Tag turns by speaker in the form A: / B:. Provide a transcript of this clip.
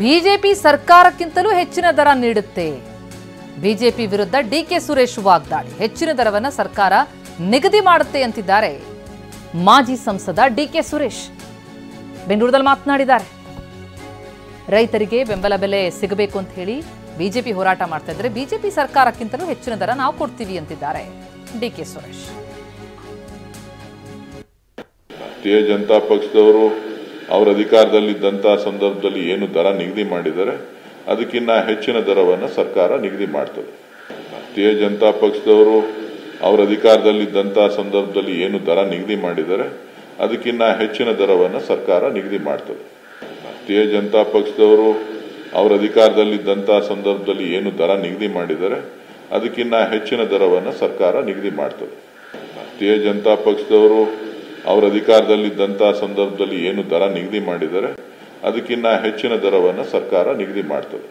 A: BJP ಸರ್ಕಾರಕ್ಕಿಂತಲೂ ಹೆಚ್ಚಿನ ದರ ನೀಡುತ್ತೆ. ಬಿಜೆಪಿ ವಿರುದ್ಧ ಡಿಕೆ ಸುರೇಶ್ ವಾಗ್ದಾಳಿ. ಹೆಚ್ಚಿನ ದರವನ್ನ ಸರ್ಕಾರ ನಿಗದಿ ಮಾಡುತ್ತೆ ಅಂತಿದ್ದಾರೆ ಮಾಜಿ ಸಂಸದ ಡಿಕೆ ಸುರೇಶ್. ಬೆಂಗಳೂರಲ್ಲಿ ಮಾತನಾಡಿದ್ದಾರೆ. ರೈತರಿಗೆ ಬೆಂಬಲ ಬೆಲೆ ಸಿಗಬೇಕು ಅಂತ ಹೇಳಿ ಬಿಜೆಪಿ ಹೋರಾಟ ಮಾಡ್ತಾ ಇದ್ರೆ ಬಿಜೆಪಿ ಸರ್ಕಾರಕ್ಕಿಂತಲೂ ಹೆಚ್ಚಿನ ದರ ನಾವು ಕೊಡ್ತೀವಿ ಅಂತಿದ್ದಾರೆ ಡಿಕೆ ಸುರೇಶ್.
B: ಭಾರತೀಯ ಜನತಾ ಪಕ್ಷದವರು ಅವರ ಅಧಿಕಾರದಲ್ಲಿದ್ದಂತ ಸಂದರ್ಭದಲ್ಲಿ ಏನು ದರ ನಿಗದಿ ಮಾಡಿದರೆ ಅದಕ್ಕಿಂತ ಹೆಚ್ಚಿನ ದರವನ್ನು ಸರ್ಕಾರ ನಿಗದಿ ಮಾಡ್ತದೆ. ಭಾರತೀಯ ಜನತಾ ಪಕ್ಷದವರು ಅವರ ಅಧಿಕಾರದಲ್ಲಿದ್ದಂತ ಸಂದರ್ಭದಲ್ಲಿ ಏನು ದರ ನಿಗದಿ ಮಾಡಿದರೆ ಅದಕ್ಕಿಂತ ಹೆಚ್ಚಿನ ದರವನ್ನು ಸರ್ಕಾರ ನಿಗದಿ ಮಾಡ್ತದೆ. ಭಾರತೀಯ ಜನತಾ ಪಕ್ಷದವರು ಅವರ ಅಧಿಕಾರದಲ್ಲಿದ್ದಂತ ಸಂದರ್ಭದಲ್ಲಿ ಏನು ದರ ನಿಗದಿ ಮಾಡಿದರೆ ಅದಕ್ಕಿಂತ ಹೆಚ್ಚಿನ ದರವನ್ನು ಸರ್ಕಾರ ನಿಗದಿ ಮಾಡ್ತದೆ. ಭಾರತೀಯ ಜನತಾ ಪಕ್ಷದವರು ಅವರ ಅಧಿಕಾರದಲ್ಲಿದ್ದಂತ ಸಂದರ್ಭದಲ್ಲಿ ಏನು ದರ ನಿಗದಿ ಮಾಡಿದರೆ ಅದಕ್ಕಿಂತ ಹೆಚ್ಚಿನ ದರವನ್ನು ಸರ್ಕಾರ ನಿಗದಿ ಮಾಡ್ತದೆ.